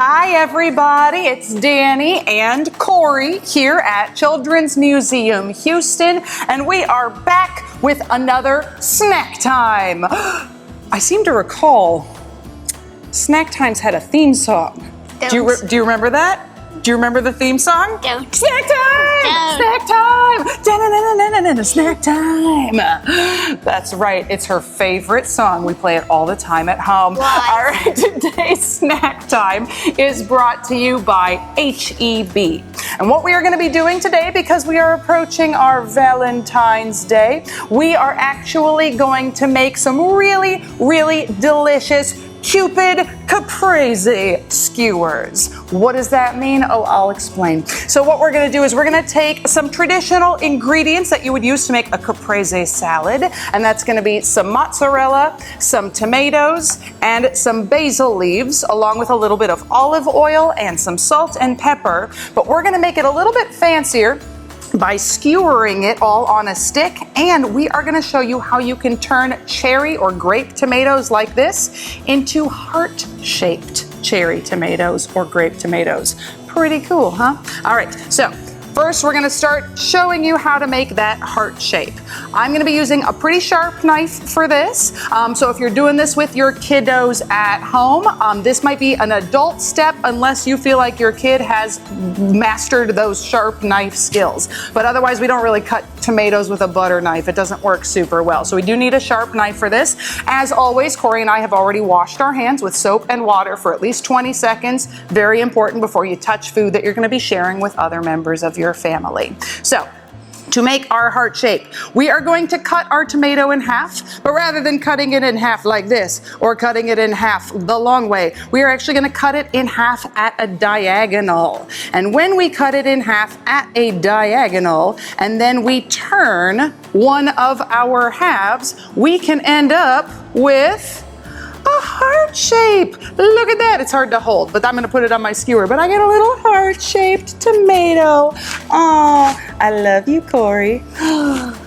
Hi everybody, it's Danny and Corey here at Children's Museum Houston, and we are back with another snack time. I seem to recall snack times had a theme song. Do you remember that? Do you remember the theme song? Don't. Snack time! Don't. Snack time! Da-na-na-na-na-na-na, snack time! That's right, it's her favorite song. We play it all the time at home. Why? All right, today's snack time is brought to you by HEB. And what we are going to be doing today, because we are approaching our Valentine's Day, we are actually going to make some really, really delicious Cupid Caprese skewers. What does that mean? Oh, I'll explain. So what we're going to do is we're going to take some traditional ingredients that you would use to make a Caprese salad, and that's going to be some mozzarella, some tomatoes, and some basil leaves, along with a little bit of olive oil and some salt and pepper. But we're going to make it a little bit fancier by skewering it all on a stick, and we are going to show you how you can turn cherry or grape tomatoes like this into heart-shaped cherry tomatoes or grape tomatoes. Pretty cool, huh? All right, so first we're going to start showing you how to make that heart shape. I'm going to be using a pretty sharp knife for this, so if you're doing this with your kiddos at home, this might be an adult step unless you feel like your kid has mastered those sharp knife skills. But otherwise, we don't really cut tomatoes with a butter knife. It doesn't work super well. So we do need a sharp knife for this. As always, Corey and I have already washed our hands with soap and water for at least 20 seconds. Very important before you touch food that you're going to be sharing with other members of your family. So, to make our heart shape, we are going to cut our tomato in half, but rather than cutting it in half like this or cutting it in half the long way, we are actually going to cut it in half at a diagonal. And when we cut it in half at a diagonal and then we turn one of our halves, we can end up with a heart shape. Look at that. It's hard to hold, but I'm going to put it on my skewer. But I get a little heart-shaped tomato. Oh, I love you, Corey.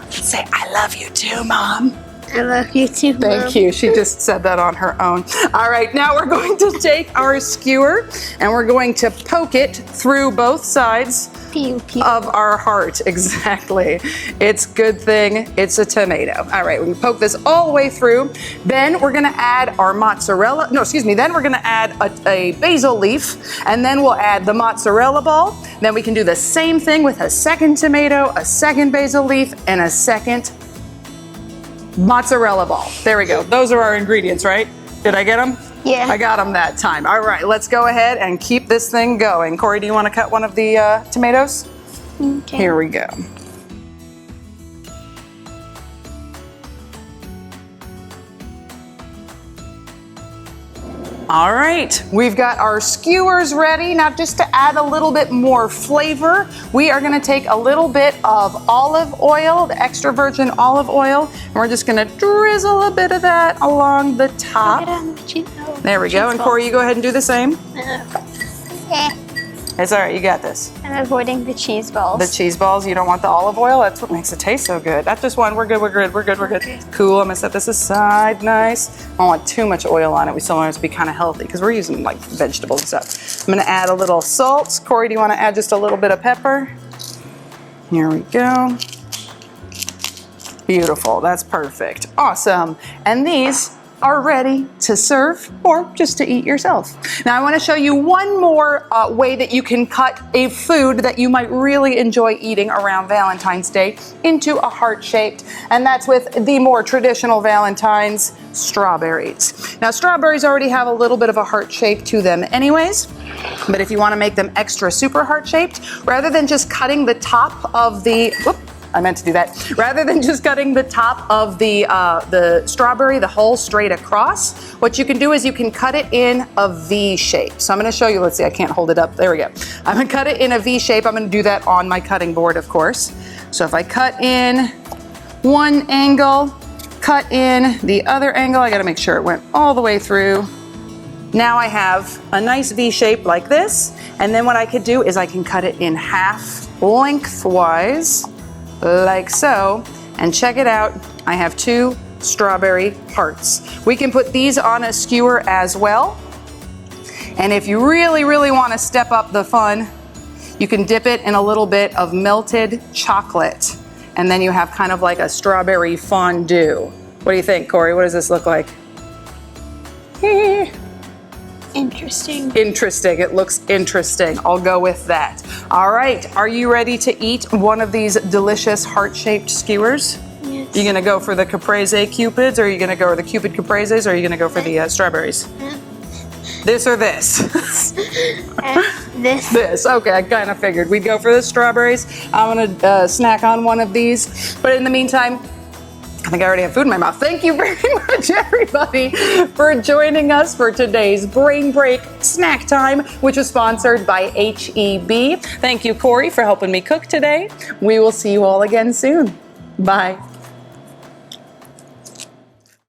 Say, I love you too, Mom. I love you too, Mom. Thank you. She just said that on her own. All right, now we're going to take our skewer and we're going to poke it through both sides Pew, pew. of our heart. Exactly. It's good thing it's a tomato. All right, we poke this all the way through. Then we're going to add our mozzarella. No, excuse me. Then we're going to add a basil leaf, and then we'll add the mozzarella ball. Then we can do the same thing with a second tomato, a second basil leaf, and a second mozzarella ball. There we go. Those are our ingredients, right? Did I get them? Yeah. I got them that time. All right, let's go ahead and keep this thing going. Corey, do you want to cut one of the tomatoes? Okay. Here we go. All right, we've got our skewers ready. Now just to add a little bit more flavor, we are gonna take a little bit of olive oil, the extra virgin olive oil, and we're just gonna drizzle a bit of that along the top. There we go, and Corey, you go ahead and do the same. It's all right, you got this. I'm avoiding the cheese balls. The cheese balls, you don't want the olive oil? That's what makes it taste so good. That's just one, we're good. Cool, I'm gonna set this aside, nice. I don't want too much oil on it. We still want it to be kind of healthy because we're using like vegetables and stuff. I'm gonna add a little salt. Corey, do you wanna add just a little bit of pepper? Here we go. Beautiful, that's perfect. Awesome, and these are ready to serve or just to eat yourself. Now I want to show you one more way that you can cut a food that you might really enjoy eating around Valentine's Day into a heart shaped, and that's with the more traditional Valentine's strawberries. Now strawberries already have a little bit of a heart shape to them anyways, but if you want to make them extra super heart shaped, rather than just cutting the top of the, I meant to do that. Rather than just cutting the top of the strawberry, the whole straight across, what you can do is you can cut it in a V shape. So I'm gonna show you, let's see, I can't hold it up. There we go. I'm gonna cut it in a V shape. I'm gonna do that on my cutting board, of course. So if I cut in one angle, cut in the other angle, I gotta make sure it went all the way through. Now I have a nice V shape like this. And then what I could do is I can cut it in half lengthwise, like so, and check it out, I have two strawberry hearts. We can put these on a skewer as well. And if you really, really want to step up the fun, you can dip it in a little bit of melted chocolate. And then you have kind of like a strawberry fondue. What do you think, Corey? What does this look like? Interesting. Interesting. It looks interesting. I'll go with that. All right. Are you ready to eat one of these delicious heart-shaped skewers? Yes. You gonna go for the Caprese Cupids, or are you gonna go for the Cupid Capreses, or are you gonna go for the strawberries? This or this? This. This. Okay, I kind of figured we'd go for the strawberries. I'm gonna snack on one of these. But in the meantime, I think I already have food in my mouth. Thank you very much, everybody, for joining us for today's Brain Break Snack Time, which was sponsored by HEB. Thank you, Corey, for helping me cook today. We will see you all again soon. Bye.